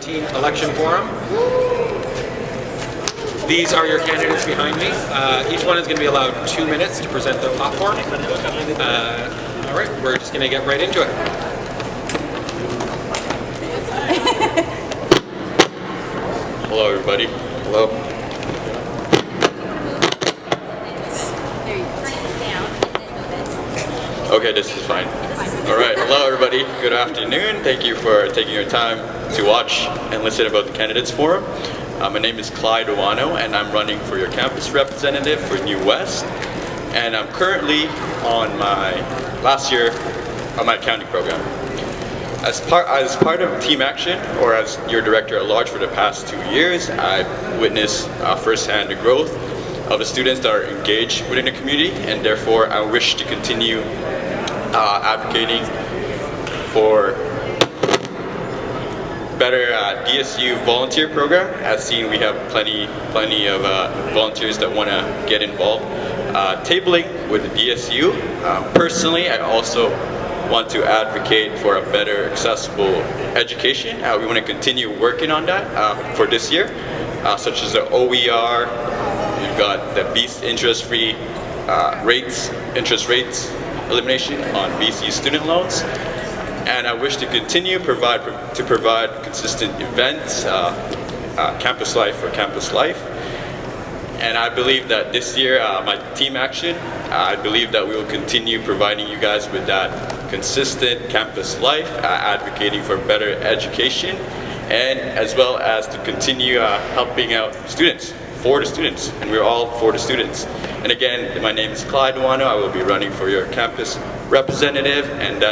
2019 Election Forum. These are your candidates behind me. Each one is going to be allowed 2 minutes to present their platform. All right, we're just going to get right into it. Hello, everybody. Hello. Okay, this is fine. All right, hello, everybody. Good afternoon. Thank you for taking your time to watch and listen about the Candidates Forum. My name is Clyde Owano, and I'm running for your campus representative for New West. And I'm currently on my last year of my accounting program. As part of Team Action, or as your director at large for the past 2 years, I've witnessed firsthand the growth of the students that are engaged within the community, and therefore I wish to continue advocating for better DSU volunteer program. As seen, we have plenty of volunteers that want to get involved. Tabling with the DSU. Personally, I also want to advocate for a better accessible education. We want to continue working on that for this year, such as the OER. We've got the BC interest-free interest rates elimination on BC student loans. And I wish to continue to provide consistent events, campus life for campus life. And I believe that this year, my Team Action, I believe that we will continue providing you guys with that consistent campus life, advocating for better education, and as well as to continue helping out students, for the students, and we're all for the students. And again, my name is Clyde Owano. I will be running for your campus representative, and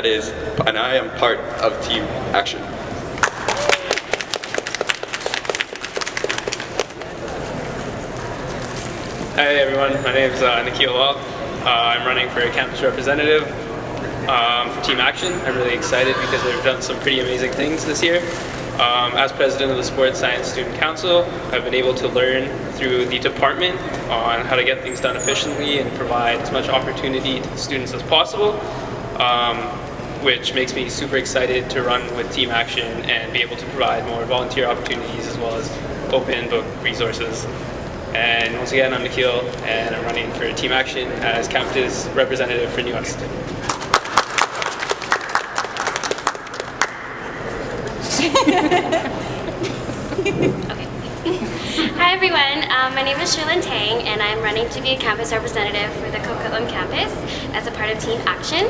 I am part of Team Action. Hi everyone, my name is Nikhil Lal. I'm running for a campus representative for Team Action. I'm really excited because they've done some pretty amazing things this year. As president of the Sports Science Student Council, I've been able to learn through the department on how to get things done efficiently and provide as much opportunity to the students as possible, which makes me super excited to run with Team Action and be able to provide more volunteer opportunities as well as open book resources. And once again, I'm Nikhil, and I'm running for Team Action as campus representative for New West. Hi everyone, my name is Sherlyn Tang, and I'm running to be a campus representative for the Coquitlam campus as a part of Team Action.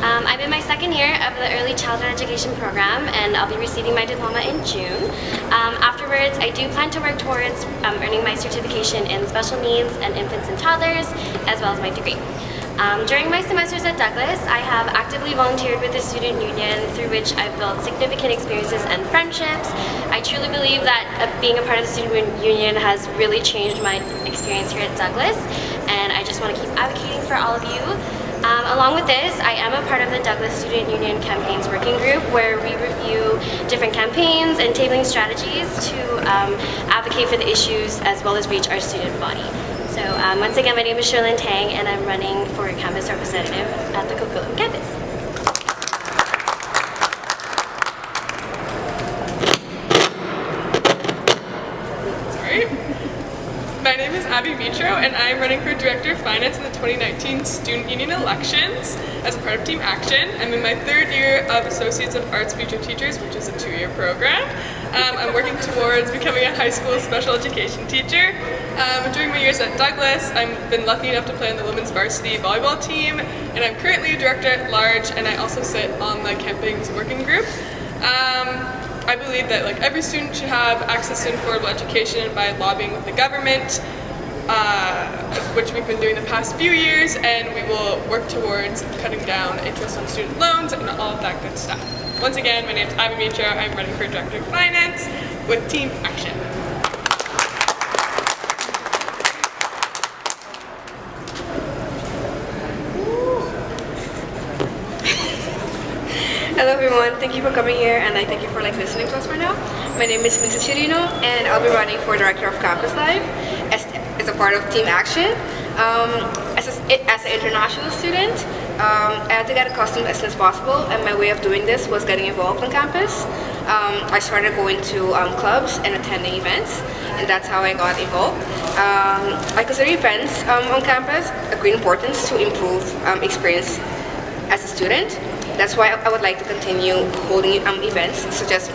I'm in my second year of the Early Childhood Education program, and I'll be receiving my diploma in June. Afterwards, I do plan to work towards earning my certification in special needs and infants and toddlers, as well as my degree. During my semesters at Douglas, I have actively volunteered with the student union, through which I've built significant experiences and friendships. I truly believe that being a part of the student union has really changed my experience here at Douglas, and I just want to keep advocating for all of you. Along with this, I am a part of the Douglas Student Union Campaigns Working Group, where we review different campaigns and tabling strategies to advocate for the issues as well as reach our student body. So once again, my name is Sherlyn Tang, and I'm running for a campus representative at the Coquitlam campus. My name is Abby Mitro, and I am running for Director of Finance in the 2019 Student Union Elections as a part of Team Action. I'm in my third year of Associates of Arts Future Teachers, which is a 2-year program. I'm working towards becoming a high school special education teacher. During my years at Douglas, I've been lucky enough to play on the women's varsity volleyball team, and I'm currently a director at large, and I also sit on the campaigns working group. I believe that every student should have access to affordable education by lobbying with the government, which we've been doing the past few years, and we will work towards cutting down interest on student loans and all of that good stuff. Once again, my name is Abby Mitro. I'm running for Director of Finance with Team Action. Hello everyone, thank you for coming here, and I thank you for listening to us right now. My name is Mrs. Chirino, and I'll be running for Director of Campus Life as a part of Team Action. As an international student, I had to get accustomed as soon as possible, and my way of doing this was getting involved on campus. I started going to clubs and attending events, and that's how I got involved. I consider events on campus a great importance to improve experience as a student. That's why I would like to continue holding events such as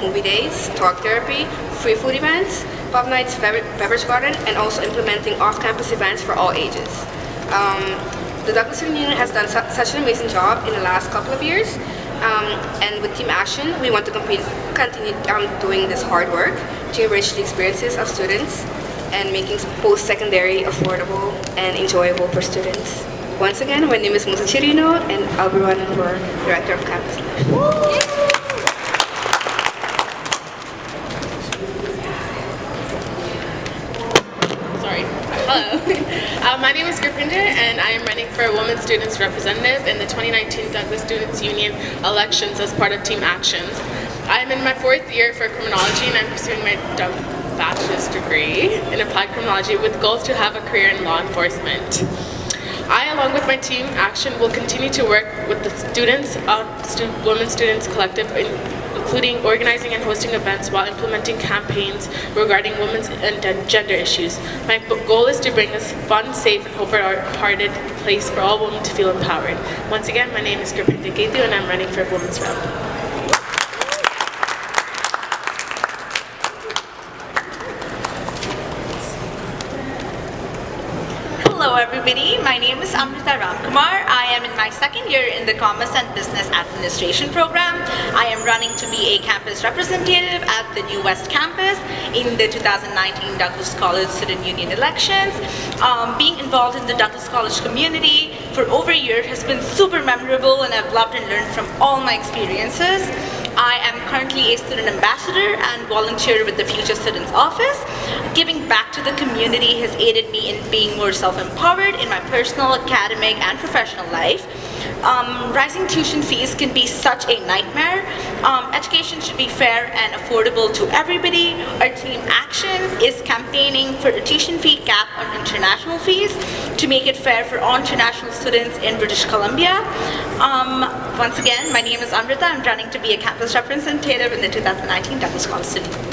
movie days, talk therapy, free food events, pub nights, beverage garden, and also implementing off-campus events for all ages. The Douglas Student Union has done such an amazing job in the last couple of years, and with Team Action, we want to continue doing this hard work to enrich the experiences of students and making post-secondary affordable and enjoyable for students. Once again, my name is Musa Chirino, and I'll be running for Director of Campus Life. Hello. My name is Gripinder, and I am running for Women Students Representative in the 2019 Douglas Students Union elections as part of Team Actions. I am in my 4th year for criminology, and I'm pursuing my bachelor's degree in applied criminology with goals to have a career in law enforcement. I, along with my Team Action, will continue to work with the students, Women Students Collective, including organizing and hosting events while implementing campaigns regarding women's and gender issues. My goal is to bring this fun, safe, and open-hearted place for all women to feel empowered. Once again, my name is Gripinder Getu, and I'm running for Women's Rep. Hello everybody, my name is Amrita Ramkumar. I am in my 2nd year in the Commerce and Business Administration program. I am running to be a campus representative at the New West campus in the 2019 Douglas College Student Union elections. Being involved in the Douglas College community for over a year has been super memorable, and I've loved and learned from all my experiences. I am currently a student ambassador and volunteer with the Future Students Office. Giving back to the community has aided me in being more self-empowered in my personal, academic, and professional life. Rising tuition fees can be such a nightmare. Education should be fair and affordable to everybody. Our Team Action is campaigning for a tuition fee cap on international fees to make it fair for all international students in British Columbia. Once again, my name is Amrita. I'm running to be a campus representative in the 2019 Douglas College Student Union.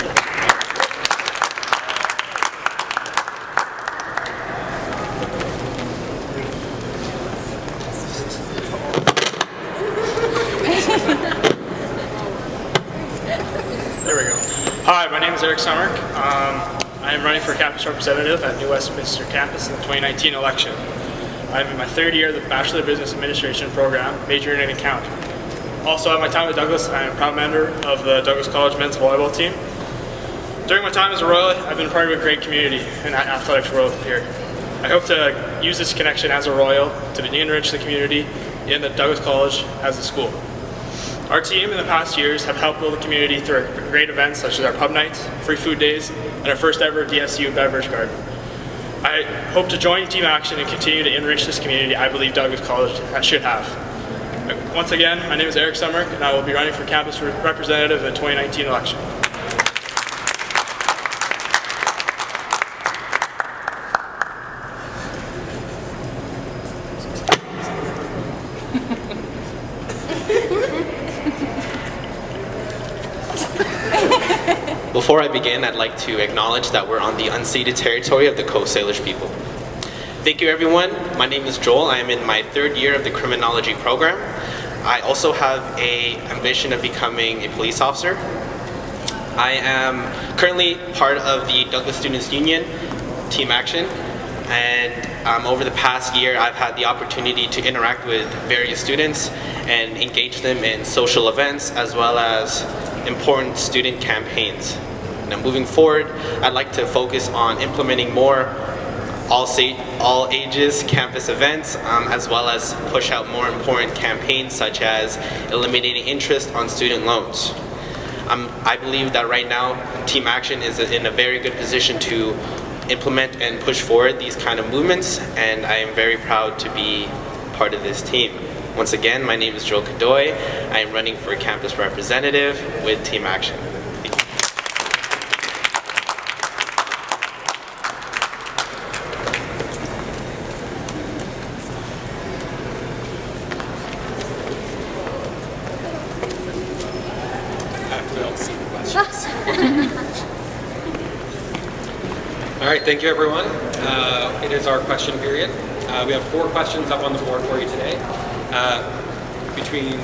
There we go. Hi, my name is Eric Summerk. I am running for campus representative at New Westminster campus in the 2019 election. I'm in my 3rd year of the Bachelor of Business Administration program, majoring in accounting. Also, at my time at Douglas, I am a proud member of the Douglas College men's volleyball team. During my time as a Royal, I've been part of a great community in athletics world here. I hope to use this connection as a Royal to enrich the community in the Douglas College as a school. Our team in the past years have helped build the community through great events such as our pub nights, free food days, and our first ever DSU beverage garden. I hope to join Team Action and continue to enrich this community I believe Douglas College should have. Once again, my name is Eric Summerk, and I will be running for campus representative in the 2019 election. Before I begin, I'd like to acknowledge that we're on the unceded territory of the Coast Salish people. Thank you everyone. My name is Joel. I am in my 3rd year of the criminology program. I also have an ambition of becoming a police officer. I am currently part of the Douglas Students Union, Team Action, and over the past year I've had the opportunity to interact with various students and engage them in social events as well as important student campaigns. Now moving forward, I'd like to focus on implementing more all ages campus events, as well as push out more important campaigns such as eliminating interest on student loans. I believe that right now Team Action is in a very good position to implement and push forward these kind of movements, and I am very proud to be part of this team. Once again, my name is Joel Kadoy. I am running for campus representative with Team Action. All right, thank you everyone. It is our question period. We have 4 questions up on the board for you today. Between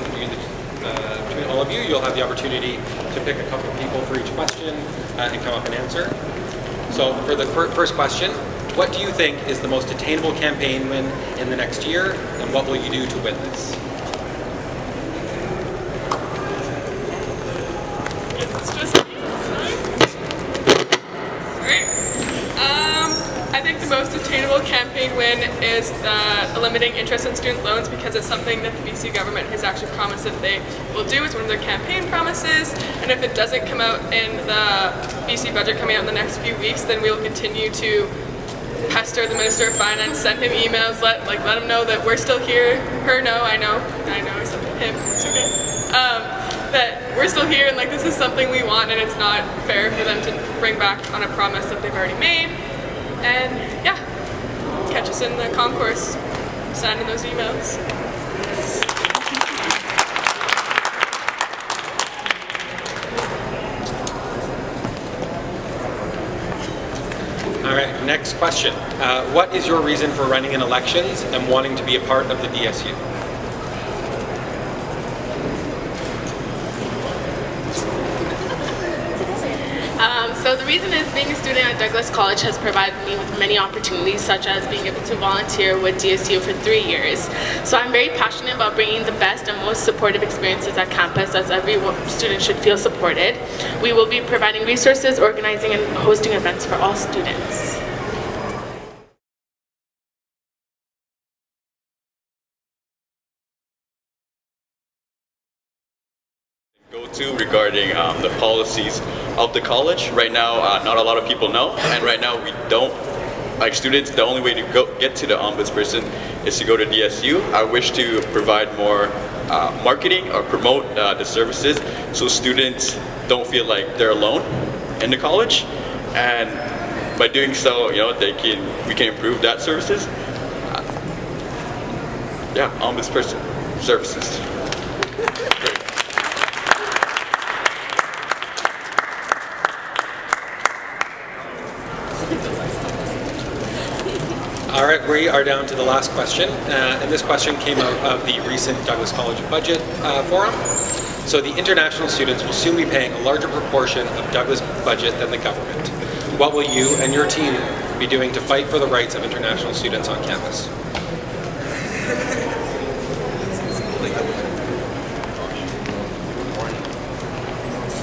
all of you, you'll have the opportunity to pick a couple of people for each question and come up and answer. So for the first question, what do you think is the most attainable campaign win in the next year, and what will you do to win this? It's just me. I think the most attainable campaign win is the limiting interest on student loans, because it's something that the BC government has actually promised that they will do. It's one of their campaign promises, and if it doesn't come out in the BC budget coming out in the next few weeks, then we will continue to pester the Minister of Finance, send him emails, let him know that we're still here. Her know, I know, except him, it's okay. That we're still here, and this is something we want, and it's not fair for them to bring back on a promise that they've already made. And yeah, catch us in the concourse, sending those emails. All right, next question. What is your reason for running in elections and wanting to be a part of the DSU? So the reason is, being a student at Douglas College has provided me with many opportunities, such as being able to volunteer with DSU for 3 years. So I'm very passionate about bringing the best and most supportive experiences at campus, as every student should feel supported. We will be providing resources, organizing and hosting events for all students. Go-to regarding the policies of the college. Right now, not a lot of people know, and right now we don't. Students, the only way to get to the ombudsperson is to go to DSU. I wish to provide more marketing or promote the services, so students don't feel like they're alone in the college, and by doing so, we can improve that services. Yeah, ombudsperson services. All right, we are down to the last question, and this question came out of the recent Douglas College Budget Forum. So the international students will soon be paying a larger proportion of Douglas budget than the government. What will you and your team be doing to fight for the rights of international students on campus?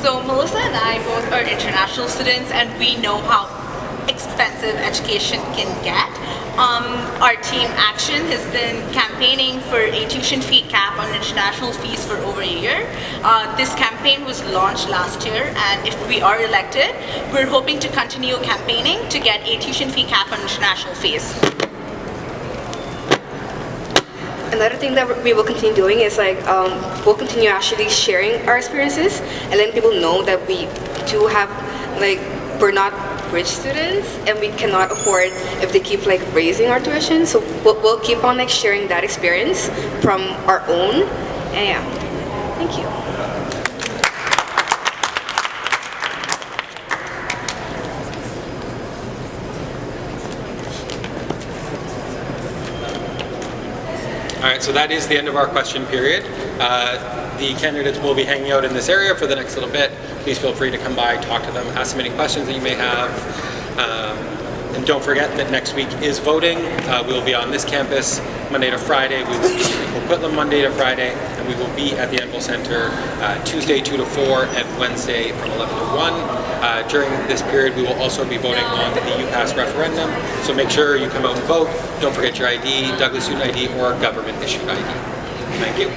So Melissa and I both are international students, and we know how expensive education can get. Our team Action has been campaigning for a tuition fee cap on international fees for over a year. This campaign was launched last year, and if we are elected, we're hoping to continue campaigning to get a tuition fee cap on international fees. Another thing that we will continue doing is we'll continue actually sharing our experiences and letting people know that we do have we're not rich students and we cannot afford if they keep raising our tuition. So we'll keep on sharing that experience from our own. And yeah, thank you. All right, so that is the end of our question period. The candidates will be hanging out in this area for the next little bit. Please feel free to come by, talk to them, ask them any questions that you may have. And don't forget that next week is voting. We will be on this campus Monday to Friday. We will be in Coquitlam Monday to Friday, and we will be at the Enville Center Tuesday 2 to 4 and Wednesday from 11 to 1. During this period, we will also be voting on the UPass referendum. So make sure you come out and vote. Don't forget your ID, Douglas student ID, or government issued ID. Thank you.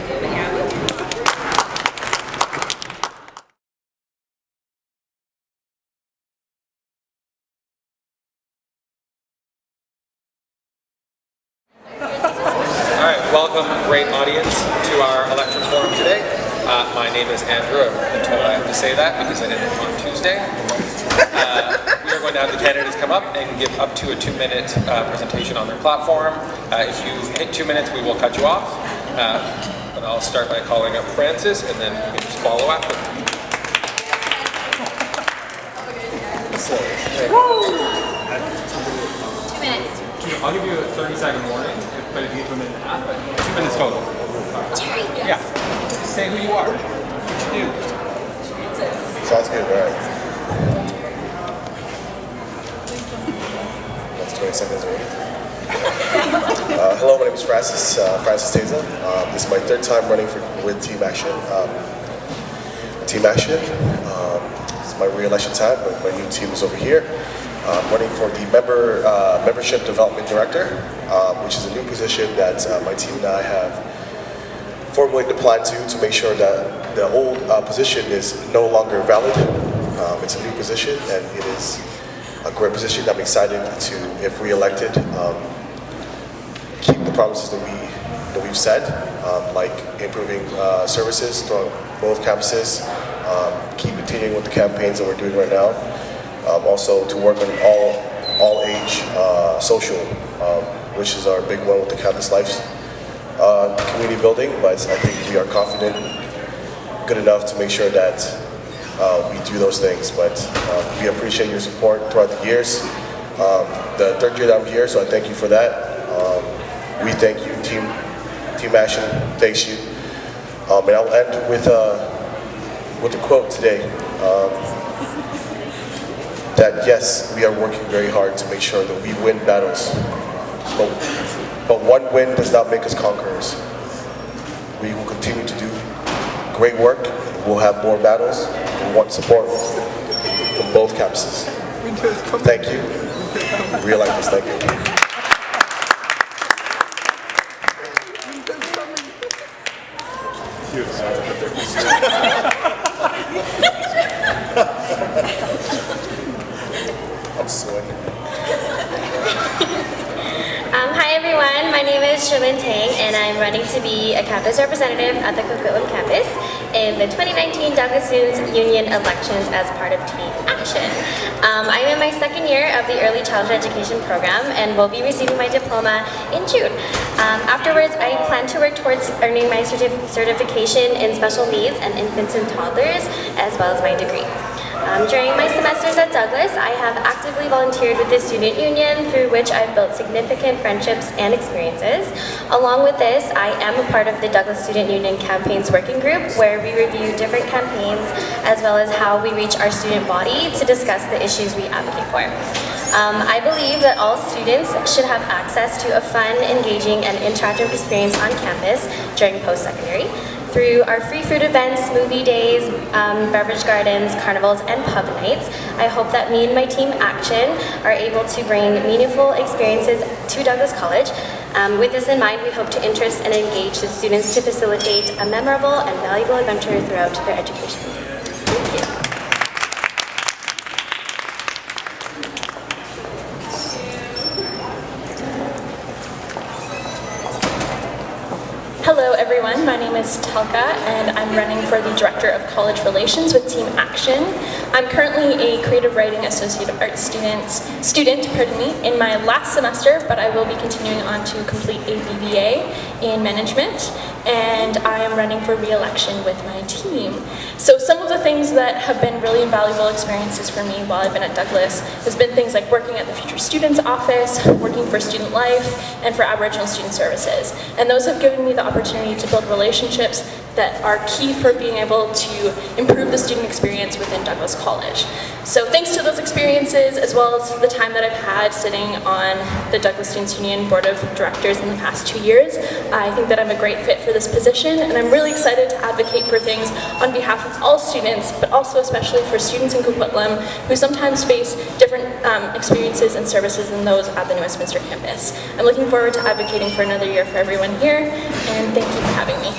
Welcome, great audience, to our election forum today. My name is Andrew. I've been told I have to say that because I didn't on Tuesday. We are going to have the candidates come up and give up to a 2-minute presentation on their platform. If you hit 2 minutes, we will cut you off. And I'll start by calling up Francis, and then you can just follow after. So, I'll give you a 30-second warning, but if you give 1.5 minutes, but 2 minutes total. Yeah. Say who you are. What you do. Sounds good, all right. That's 20 seconds already. Hello, my name is Francis Teza. This is my 3rd time running with Team Action. It's my re-election time, but my new team is over here. I'm running for the Membership Development Director, which is a new position that my team and I have formulated a plan to make sure that the old position is no longer valid. It's a new position, and it is a great position. I'm excited to, if re-elected, keep the promises that we've said, like improving services throughout both campuses, keep continuing with the campaigns that we're doing right now. Also to work on all age social, which is our big one with the campus life community building, but I think we are confident, good enough to make sure that we do those things. But we appreciate your support throughout the years. The 3rd year that I'm here, so I thank you for that. We thank you, Team Action thanks you. And I'll end with a quote today. That yes, we are working very hard to make sure that we win battles, but one win does not make us conquerors. We will continue to do great work. We'll have more battles. We want support from both campuses. Thank you. Re-elect us. Thank you. I'm sweating. Hi everyone, my name is Shulin Tang and I'm running to be a campus representative at the Coquitlam campus in the 2019 Douglas Students Union elections as part of Team Action. I'm in my 2nd year of the Early Childhood Education program and will be receiving my diploma in June. Afterwards, I plan to work towards earning my certification in special needs and infants and toddlers, as well as my degree. During my semesters at Douglas, I have actively volunteered with the Student Union, through which I've built significant friendships and experiences. Along with this, I am a part of the Douglas Student Union Campaigns Working Group, where we review different campaigns, as well as how we reach our student body to discuss the issues we advocate for. I believe that all students should have access to a fun, engaging, and interactive experience on campus during post-secondary. Through our free food events, movie days, beverage gardens, carnivals, and pub nights, I hope that me and my Team Action are able to bring meaningful experiences to Douglas College. With this in mind, we hope to interest and engage the students to facilitate a memorable and valuable adventure throughout their education. Thank you. Hello everyone, my name is Telka and I'm running for the Director of College Relations with Team Action. I'm currently a Creative Writing Associate of Arts student in my last semester, but I will be continuing on to complete a BBA in Management, and I am running for re-election with my team. So some of the things that have been really invaluable experiences for me while I've been at Douglas has been things like working at the Future Students Office, working for Student Life, and for Aboriginal Student Services. And those have given me the opportunity to build relationships that are key for being able to improve the student experience within Douglas College. So thanks to those experiences, as well as the time that I've had sitting on the Douglas Students Union Board of Directors in the past 2 years, I think that I'm a great fit for this position, and I'm really excited to advocate for things on behalf of all students, but also especially for students in Coquitlam who sometimes face different experiences and services than those at the New Westminster campus. I'm looking forward to advocating for another year for everyone here, and thank you for having me.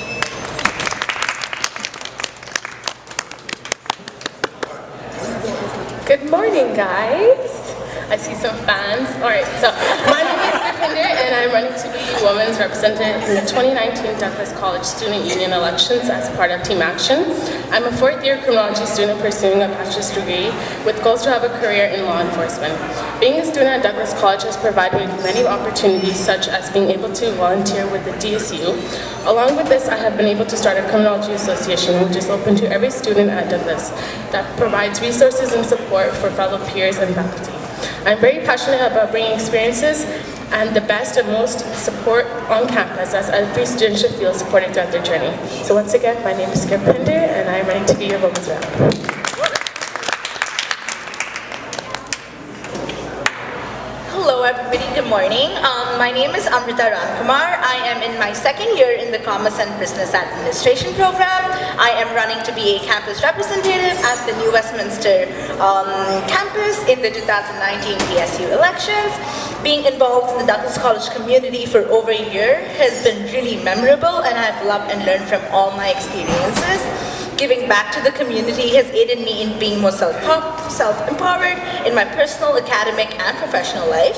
Good morning, guys. I see some fans. All right, so my name is Deepinder, and I'm running to be Women's Representative in the 2019 Douglas College Student Union elections as part of Team Action. I'm a 4th-year criminology student pursuing a bachelor's degree with goals to have a career in law enforcement. Being a student at Douglas College has provided me with many opportunities, such as being able to volunteer with the DSU. Along with this, I have been able to start a criminology association, which is open to every student at Douglas, that provides resources and support for fellow peers and faculty. I'm very passionate about bringing experiences and the best and most support on campus, as every student should feel supported throughout their journey. So once again, my name is Kirpinder, and I am running to be your women's rep. Hello everybody, good morning. My name is Amrita Ramkumar. I am in my second year in the Commerce and Business Administration program. I am running to be a campus representative at the New Westminster campus in the 2019 DSU elections. Being involved in the Douglas College community for over a year has been really memorable, and I've loved and learned from all my experiences. Giving back to the community has aided me in being more self-empowered in my personal, academic, and professional life.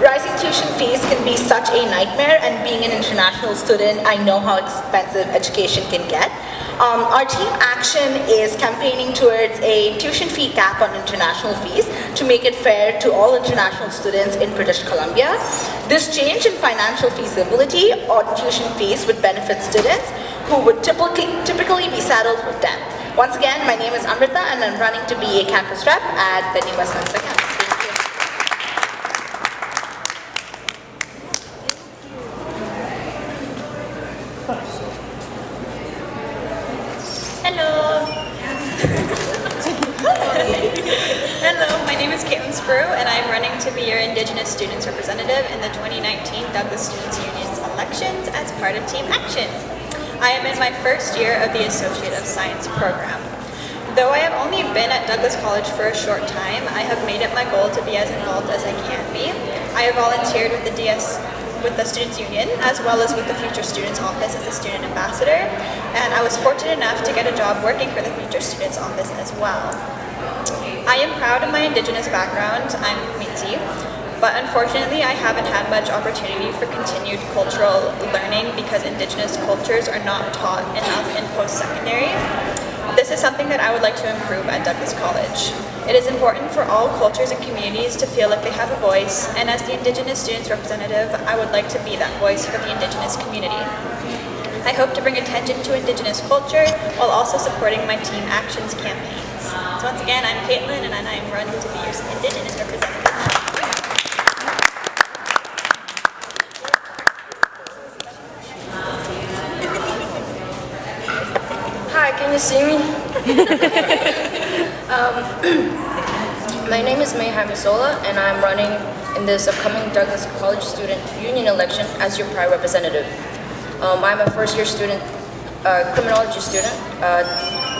Rising tuition fees can be such a nightmare, and being an international student, I know how expensive education can get. Our team action is campaigning towards a tuition fee cap on international fees to make it fair to all international students in British Columbia. This change in financial feasibility on tuition fees would benefit students who would typically be saddled with debt. Once again, my name is Amrita, and I'm running to be a campus rep at the New Westminster campus. Hello. Hello, my name is Caitlin Spru, and I'm running to be your Indigenous Students Representative in the 2019 Douglas Students Union's elections as part of Team Action. I am in my first year of the Associate of Science program. Though I have only been at Douglas College for a short time, I have made it my goal to be as involved as I can be. I have volunteered with the Students Union, as well as with the Future Students Office as a student ambassador, and I was fortunate enough to get a job working for the Future Students Office as well. I am proud of my Indigenous background. I'm Métis, but unfortunately I haven't had much opportunity for continued cultural learning because Indigenous cultures are not taught enough in post-secondary. This is something that I would like to improve at Douglas College. It is important for all cultures and communities to feel like they have a voice, and as the Indigenous Students Representative, I would like to be that voice for the Indigenous community. I hope to bring attention to Indigenous culture while also supporting my Team Actions campaigns. So once again, I'm Caitlin, and I'm running to be your Indigenous representative. Hi, can you see me? My name is May Hamisola, and I'm running in this upcoming Douglas College Student Union election as your prior representative. I'm a first-year student, criminology student,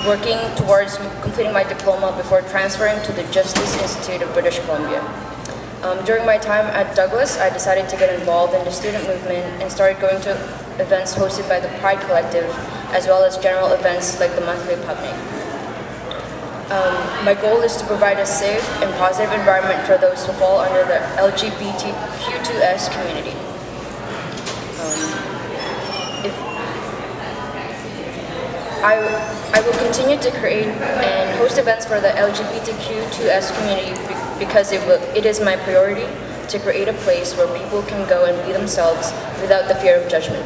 working towards completing my diploma before transferring to the Justice Institute of British Columbia. During my time at Douglas, I decided to get involved in the student movement and started going to events hosted by the Pride Collective, as well as general events like the monthly pubnic. My goal is to provide a safe and positive environment for those who fall under the LGBTQ2S community. I will continue to create and host events for the LGBTQ2S community because it is my priority to create a place where people can go and be themselves without the fear of judgment.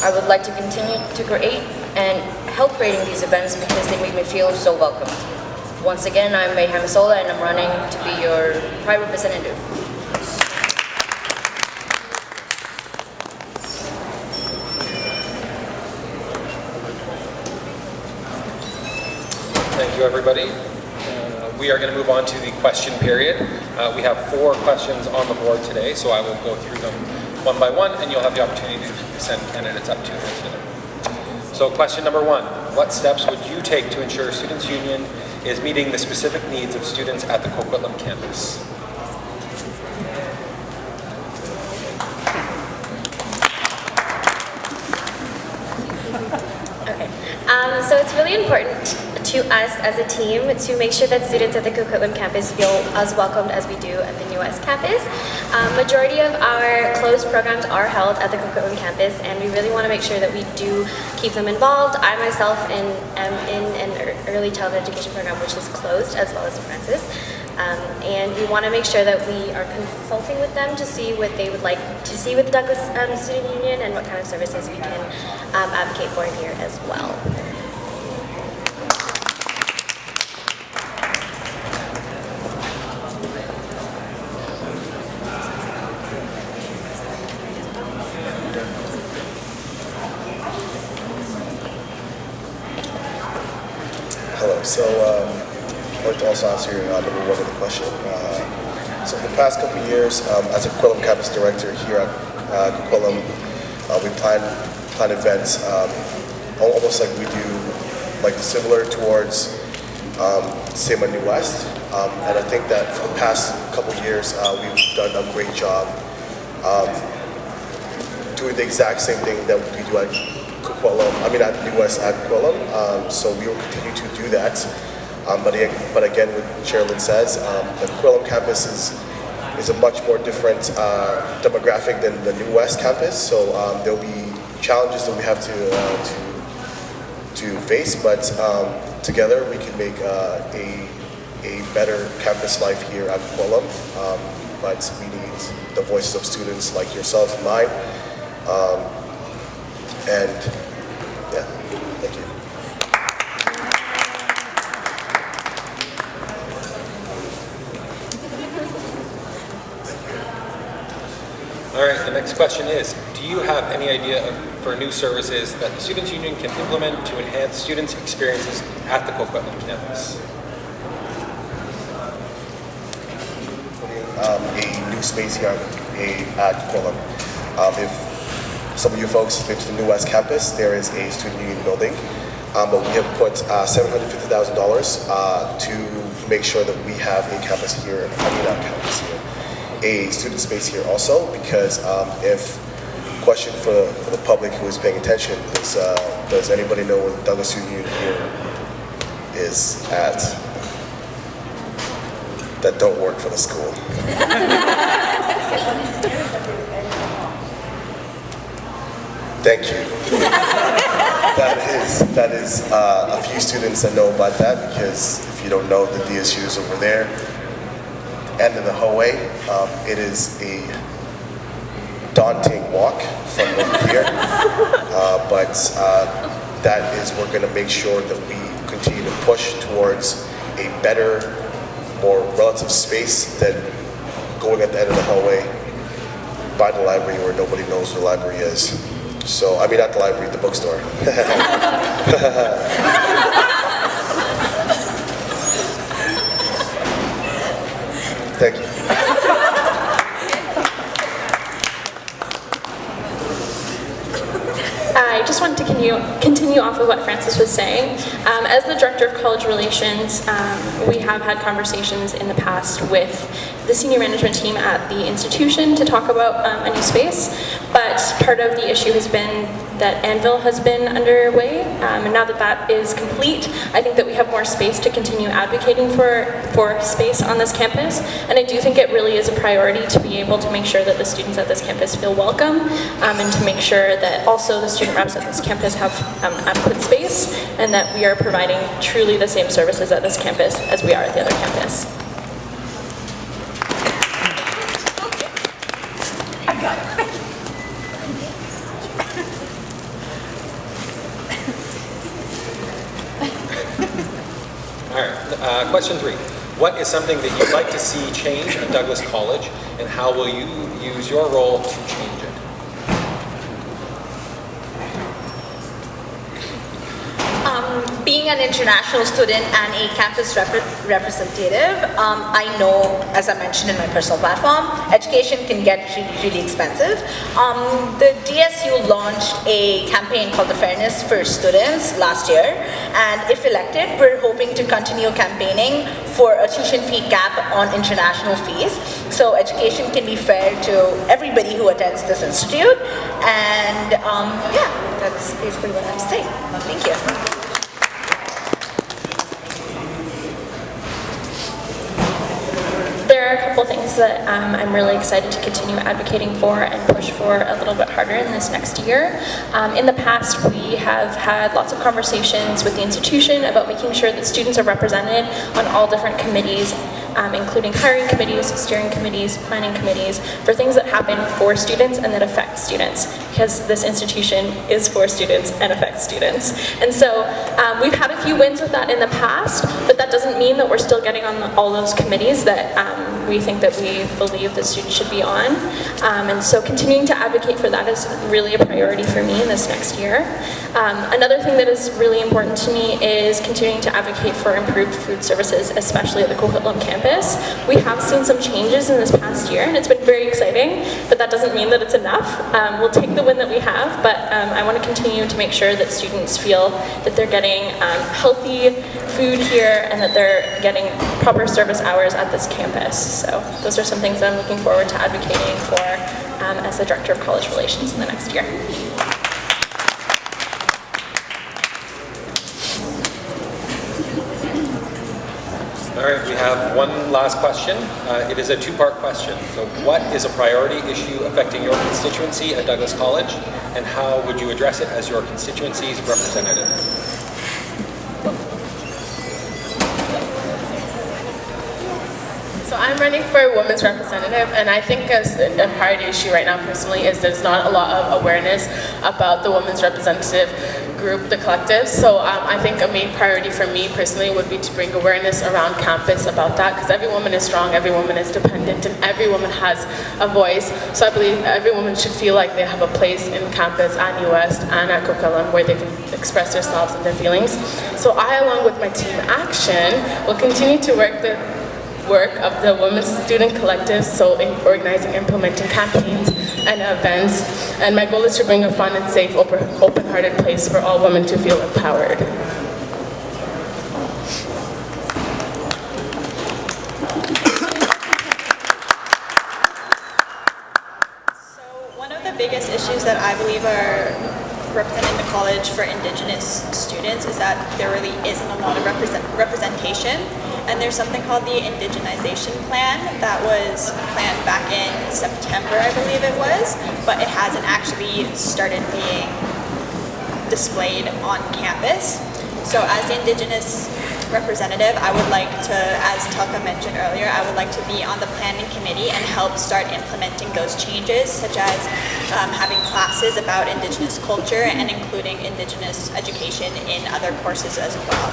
I would like to continue to create and help creating these events because they make me feel so welcomed. Once again, I'm May Hamisola, and I'm running to be your Pride representative. Thank you, everybody. We are going to move on to the question period. We have 4 questions on the board today, so I will go through them one by one, and you'll have the opportunity to send candidates up to answer them. So question number 1, what steps would you take to ensure Students' Union is meeting the specific needs of students at the Coquitlam campus? Okay, so it's really important to us as a team to make sure that students at the Coquitlam campus feel as welcomed as we do at the New West campus. Majority of our closed programs are held at the Coquitlam campus, and we really want to make sure that we do keep them involved. I myself am in an early childhood education program which is closed, as well as Francis. And we want to make sure that we are consulting with them to see what they would like to see with the Douglas Student Union and what kind of services we can advocate for here as well. also answer number one of the question. So for the past couple of years, as a Coquitlam campus director here at Coquitlam, we plan events almost like we do, like similar towards same at New West. And I think that for the past couple of years, we've done a great job doing the exact same thing that we do at at New West at Coquitlam. So we will continue to do that. But again, what Sherilyn says, the Coquitlam campus is a much more different demographic than the New West campus. So there'll be challenges that we have to face, but together we can make a better campus life here at Coquitlam. But we need the voices of students like yourselves and mine. And yeah, thank you. All right, the next question is, do you have any idea for new services that the Students' Union can implement to enhance students' experiences at the Coquitlam campus? A new space here at Coquitlam. If some of you folks have been to the New West campus, there is a student union building, but we have put $750,000 to make sure that we have a campus here, a student space here also, because if question for the public who is paying attention is, does anybody know where the Douglas Union here is at? That don't work for the school. Thank you. That is a few students that know about that, because if you don't know, the DSU is over there, end of the hallway. It is a daunting walk from over here, but that is, we're going to make sure that we continue to push towards a better, more relative space than going at the end of the hallway by the library where nobody knows where the library is. So, I mean, not the library, the bookstore. Thank you. I just wanted to continue off of what Francis was saying. As the Director of College Relations, we have had conversations in the past with the senior management team at the institution to talk about a new space, but part of the issue has been that Anvil has been underway, and now that that is complete, I think that we have more space to continue advocating for space on this campus, and I do think it really is a priority to be able to make sure that the students at this campus feel welcome, and to make sure that also the student reps at this campus have adequate space, and that we are providing truly the same services at this campus as we are at the other campus. All right, question 3. What is something that you'd like to see change at Douglas College, and how will you use your role to change it? Being an international student and a campus representative, I know, as I mentioned in my personal platform, education can get really expensive. The DSU launched a campaign called the Fairness for Students last year, and if elected, we're hoping to continue campaigning for a tuition fee cap on international fees, so education can be fair to everybody who attends this institute. And yeah, that's basically what I have to say. Thank you. There are a couple things that I'm really excited to continue advocating for and push for a little bit harder in this next year. In the past, we have had lots of conversations with the institution about making sure that students are represented on all different committees including hiring committees, steering committees, planning committees, for things that happen for students and that affect students, because this institution is for students and affects students. And so we've had a few wins with that in the past, but that doesn't mean that we're still getting on all those committees that we think that we believe that students should be on. And so continuing to advocate for that is really a priority for me in this next year. Another thing that is really important to me is continuing to advocate for improved food services, especially at the Coquitlam campus. We have seen some changes in this past year, and it's been very exciting, but that doesn't mean that it's enough. We'll take the win that we have, but I want to continue to make sure that students feel that they're getting healthy food here and that they're getting proper service hours at this campus. So those are some things that I'm looking forward to advocating for as the Director of College Relations in the next year. All right, we have one last question. It is a two-part question. So what is a priority issue affecting your constituency at Douglas College, and how would you address it as your constituency's representative? So I'm running for women's representative, and I think as a priority issue right now personally is there's not a lot of awareness about the women's representative group, the collective. So I think a main priority for me personally would be to bring awareness around campus about that, because every woman is strong, every woman is dependent, and every woman has a voice. So I believe every woman should feel like they have a place in campus at New West and at Coquitlam where they can express themselves and their feelings. So I, along with my team Action, will continue to work of the Women's Student Collective, so in organizing, implementing campaigns and events, and my goal is to bring a fun and safe, open-hearted place for all women to feel empowered. So one of the biggest issues that I believe are representing the college for Indigenous students is that there really isn't a lot of representation. And there's something called the Indigenization Plan that was planned back in September, I believe it was, but it hasn't actually started being displayed on campus. So as the Indigenous representative, I would like to, as Telka mentioned earlier, I would like to be on the planning committee and help start implementing those changes, such as having classes about Indigenous culture and including Indigenous education in other courses as well.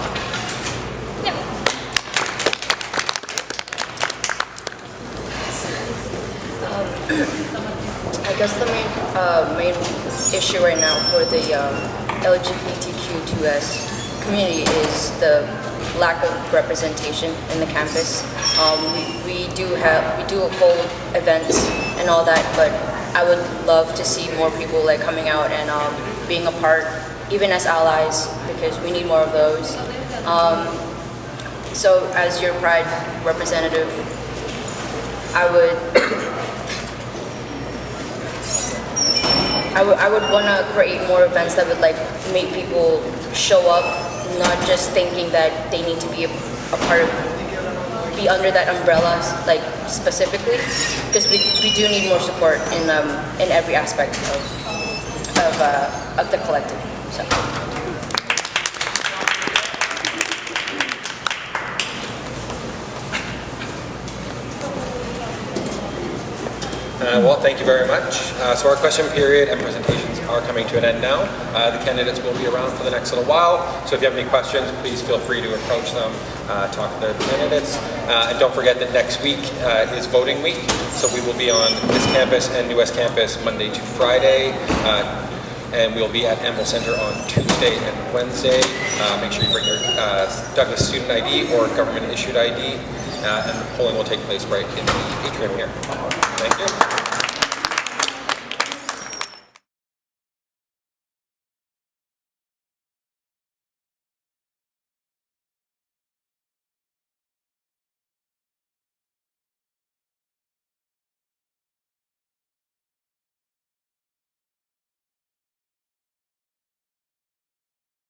Yeah. I guess the main issue right now for the LGBTQ2S community is the lack of representation in the campus. We do hold events and all that, but I would love to see more people like coming out and being a part, even as allies, because we need more of those. So as your Pride representative, I would want to create more events that would like make people show up, not just thinking that they need to be a part of, be under that umbrella, like specifically, because we do need more support in every aspect of the collective. So. Well, thank you very much. So our question period and presentations are coming to an end now. The candidates will be around for the next little while, so if you have any questions, please feel free to approach them, talk to the candidates. And don't forget that next week is voting week, so we will be on this campus and New West campus Monday to Friday, and we'll be at Amble Center on Tuesday and Wednesday. Make sure you bring your Douglas student ID or government issued ID, and the polling will take place right in the atrium here. Thank you.